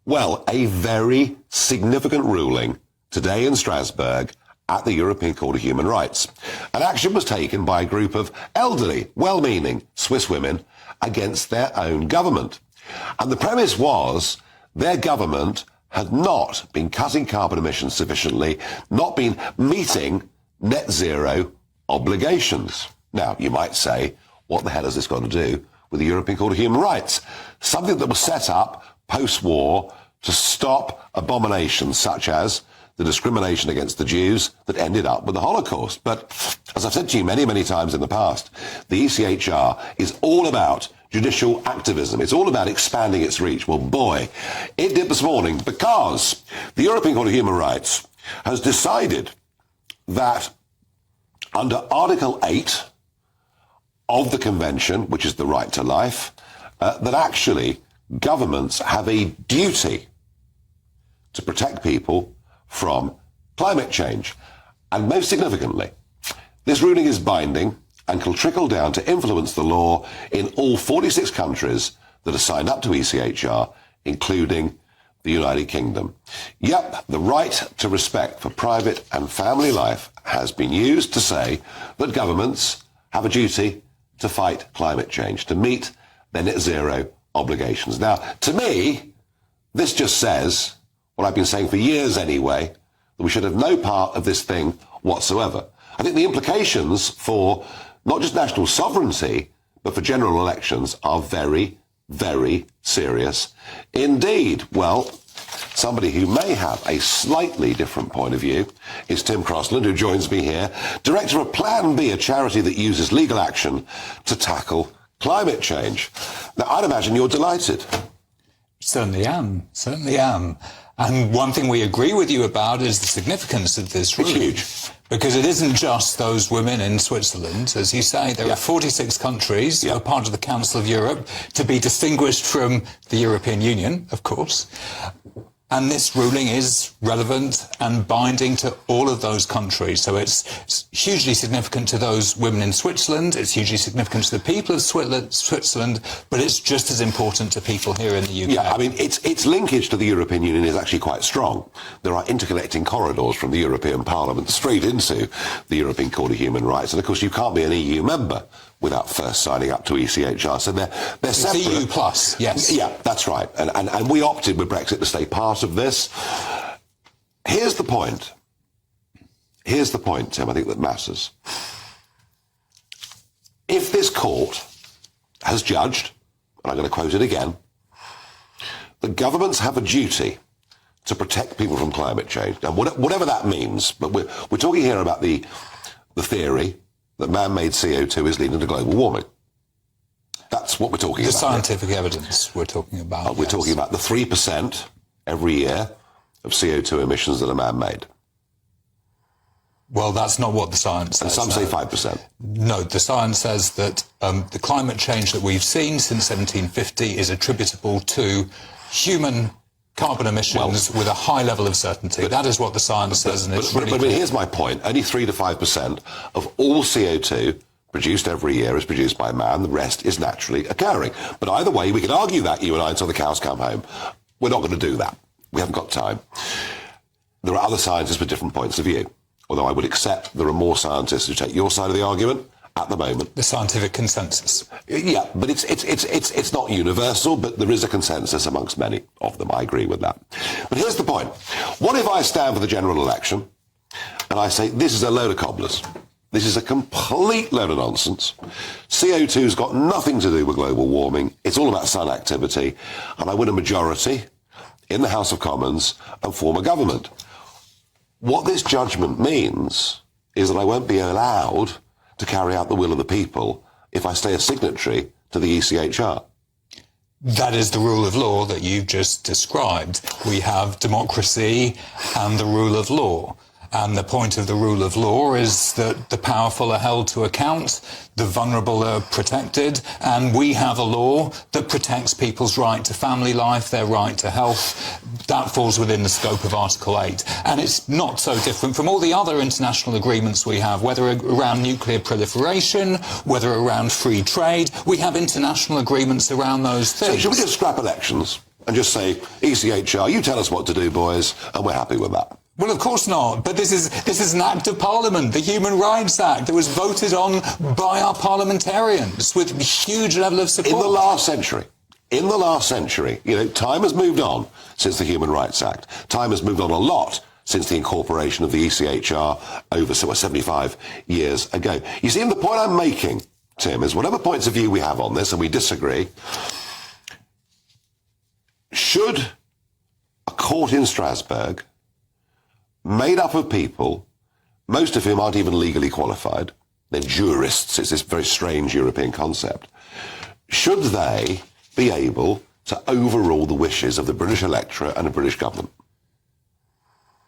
Well, a very significant ruling today in Strasbourg at the European Court of Human Rights. An action was taken by a group of elderly, well-meaning Swiss women against their own government. And the premise was their government had not been cutting carbon emissions sufficiently, not been meeting net zero obligations. Now, you might say, what the hell has this got to do with the European Court of Human Rights? Something that was set up post-war to stop abominations such as the discrimination against the Jews that ended up with the Holocaust. But as I've said to you many, many times in the past, the ECHR is all about judicial activism. It's all about expanding its reach. Well, boy, it did this morning because the European Court of Human Rights has decided that under Article 8 of the Convention, which is the right to life, that actually governments have a duty to protect people from climate change. And most significantly, this ruling is binding and can trickle down to influence the law in all 46 countries that are signed up to ECHR, including the United Kingdom. Yep, the right to respect for private and family life has been used to say that governments have a duty to fight climate change, to meet their net zero obligations. Now, to me, this just says what I've been saying for years anyway, that we should have no part of this thing whatsoever. I think the implications for not just national sovereignty, but for general elections are very, very serious indeed. Well, somebody who may have a slightly different point of view is Tim Crossland, who joins me here, director of Plan B, a charity that uses legal action to tackle climate change. Now, I'd imagine you're delighted. Certainly am. And one thing we agree with you about is the significance of this ruling. It's huge. Because it isn't just those women in Switzerland. As you say, there are 46 countries who are part of the Council of Europe, to be distinguished from the European Union, of course. And this ruling is relevant and binding to all of those countries. So it's hugely significant to those women in Switzerland. It's hugely significant to the people of Switzerland, but it's just as important to people here in the UK. Yeah, I mean, its linkage to the European Union is actually quite strong. There are interconnecting corridors from the European Parliament straight into the European Court of Human Rights. And of course, you can't be an EU member without first signing up to ECHR. So they're separate. It's EU plus, yes. Yeah, that's right. And we opted with Brexit to stay part of this. Here's the point. Here's the point, Tim, I think that matters. If this court has judged, and I'm going to quote it again, that governments have a duty to protect people from climate change. Now, whatever that means, but we're talking here about the theory that man-made CO2 is leading to global warming. That's what we're talking about. The scientific evidence we're talking about. We're talking about the 3% every year of CO2 emissions that are man-made. Well, that's not what the science says. And some say 5%. No, the science says that the climate change that we've seen since 1750 is attributable to human carbon emissions with a high level of certainty. That is what the science says, and it's really But here's my point. Only 3 to 5% of all CO2 produced every year is produced by man. The rest is naturally occurring. But either way, we can argue that, you and I, until the cows come home. We're not going to do that. We haven't got time. There are other scientists with different points of view, although I would accept there are more scientists who take your side of the argument at the moment. the scientific consensus. Yeah, but it's not universal, but there is a consensus amongst many of them. I agree with that. But here's the point. What if I stand for the general election and I say, this is a load of cobblers. This is a complete load of nonsense. CO2's got nothing to do with global warming. It's all about sun activity. And I win a majority in the House of Commons and form a government. What this judgment means is that I won't be allowed to carry out the will of the people if I stay a signatory to the ECHR. That is the rule of law that you've just described. We have democracy and the rule of law. And the point of the rule of law is that the powerful are held to account, the vulnerable are protected, and we have a law that protects people's right to family life, their right to health. That falls within the scope of Article 8. And it's not so different from all the other international agreements we have, whether around nuclear proliferation, whether around free trade. We have international agreements around those things. So should we just scrap elections and just say, ECHR, you tell us what to do, boys, and we're happy with that. Well, of course not. But this is an act of Parliament, the Human Rights Act, that was voted on by our parliamentarians with a huge level of support. In the last century, you know, time has moved on since the Human Rights Act. Time has moved on a lot since the incorporation of the ECHR over 75 years ago. You see, the point I'm making, Tim, is whatever points of view we have on this, and we disagree, should a court in Strasbourg, made up of people, most of whom aren't even legally qualified, they're jurists, it's this very strange European concept, should they be able to overrule the wishes of the British electorate and the British government?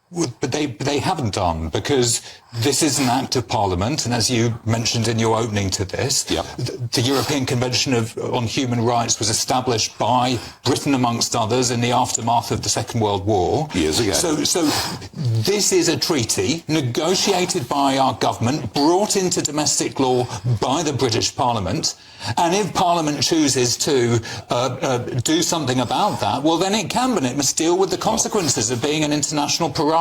Well, but they haven't done, because this is an act of Parliament, and as you mentioned in your opening to this, yep, the European Convention on Human Rights was established by Britain, amongst others, in the aftermath of the Second World War. Years ago. So this is a treaty negotiated by our government, brought into domestic law by the British Parliament, and if Parliament chooses to do something about that, well, then it can, but it must deal with the consequences of being an international pariah.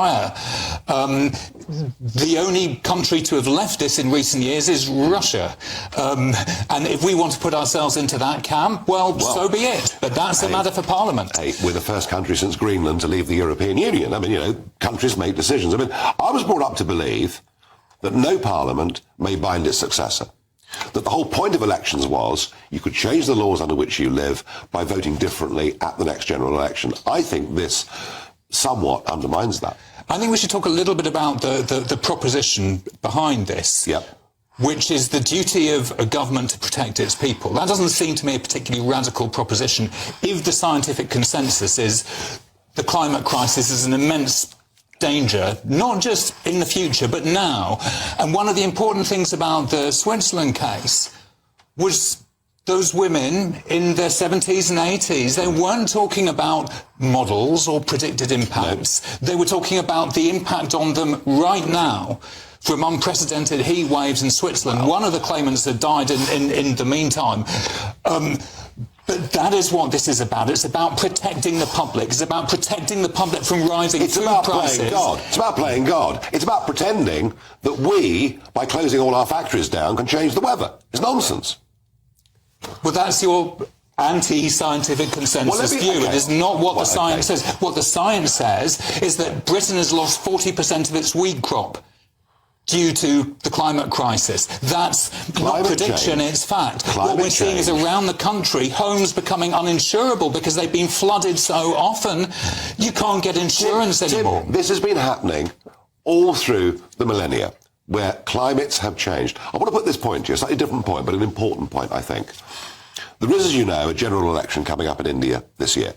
The only country to have left this in recent years is Russia. And if we want to put ourselves into that camp, well, so be it. But that's a matter for Parliament. Hey, we're the first country since Greenland to leave the European Union. I mean, you know, countries make decisions. I mean, I was brought up to believe that no Parliament may bind its successor. That the whole point of elections was you could change the laws under which you live by voting differently at the next general election. I think this somewhat undermines that. I think we should talk a little bit about the proposition behind this, yep, which is the duty of a government to protect its people. That doesn't seem to me a particularly radical proposition if the scientific consensus is the climate crisis is an immense danger, not just in the future, but now. And one of the important things about the Switzerland case was those women in their 70s and 80s, they weren't talking about models or predicted impacts. No. They were talking about the impact on them right now from unprecedented heat waves in Switzerland. Wow. One of the claimants had died in the meantime. But that is what this is about. It's about protecting the public. It's about protecting the public from rising food prices. Playing God. It's about playing God. It's about pretending that we, by closing all our factories down, can change the weather. It's nonsense. Well, that's your anti-scientific consensus view. Okay. It is not what the science says. What the science says is that Britain has lost 40% of its wheat crop due to the climate crisis. That's not prediction, it's fact. What we're seeing is around the country, homes becoming uninsurable because they've been flooded so often, you can't get insurance anymore. Tim, this has been happening all through the millennia, where climates have changed. I want to put this point to you, a slightly different point, but an important point, I think. There is, as you know, a general election coming up in India this year.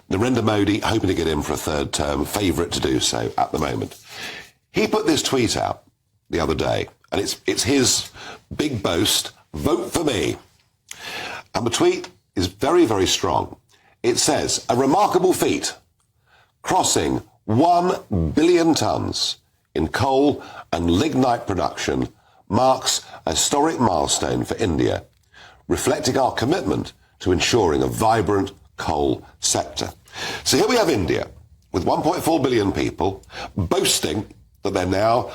Narendra Modi, hoping to get in for a third term, favourite to do so at the moment. He put this tweet out the other day, and it's his big boast, vote for me. And the tweet is very, very strong. It says, a remarkable feat, crossing 1 billion tonnes in coal and lignite production marks a historic milestone for India, reflecting our commitment to ensuring a vibrant coal sector. So here we have India, with 1.4 billion people, boasting that they're now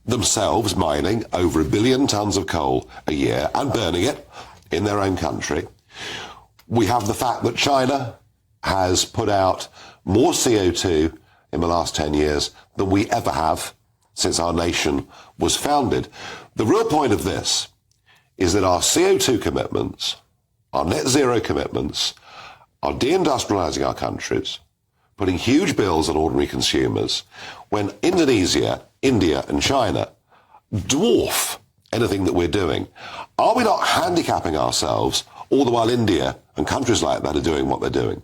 themselves mining over 1 billion tonnes of coal a year and burning it in their own country. We have the fact that China has put out more CO2 in the last 10 years than we ever have since our nation was founded. The real point of this is that our CO2 commitments, our net zero commitments, are deindustrialising our countries, putting huge bills on ordinary consumers, when Indonesia, India and China dwarf anything that we're doing. Are we not handicapping ourselves all the while India and countries like that are doing what they're doing?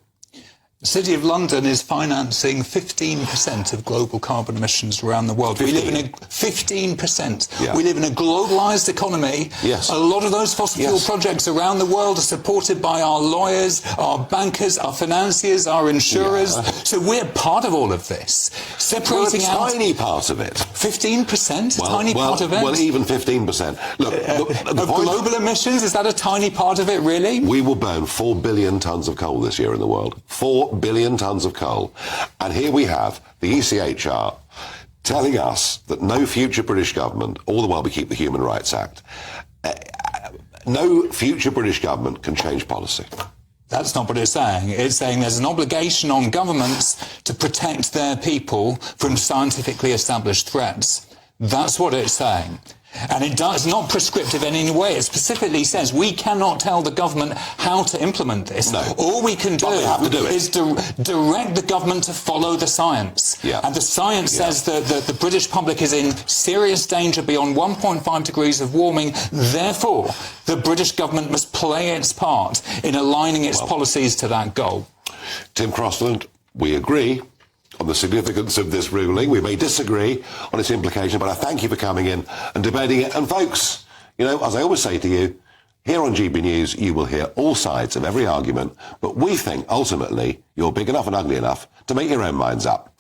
The City of London is financing 15% of global carbon emissions around the world. 15. We live in a 15%. Yeah. We live in a globalised economy. Yes. A lot of those fossil fuel projects around the world are supported by our lawyers, our bankers, our financiers, our insurers. Yeah. So we're part of all of this. Separating we're a tiny part of it. 15%? A tiny part of it? Well, even 15%. Look, of global emissions, is that a tiny part of it, really? We will burn 4 billion tonnes of coal this year in the world. 4 billion tonnes of coal. And here we have the ECHR telling us that no future British government, all the while we keep the Human Rights Act, no future British government can change policy. That's not what it's saying. It's saying there's an obligation on governments to protect their people from scientifically established threats. That's what it's saying. And it's not prescriptive in any way. It specifically says we cannot tell the government how to implement this. No. All we can do is direct the government to follow the science. Yeah. And the science says that the British public is in serious danger beyond 1.5 degrees of warming. Therefore, the British government must play its part in aligning its policies to that goal. Tim Crossland, we agree on the significance of this ruling. We may disagree on its implication, but I thank you for coming in and debating it. And folks, you know, as I always say to you, here on GB News, you will hear all sides of every argument, but we think ultimately you're big enough and ugly enough to make your own minds up.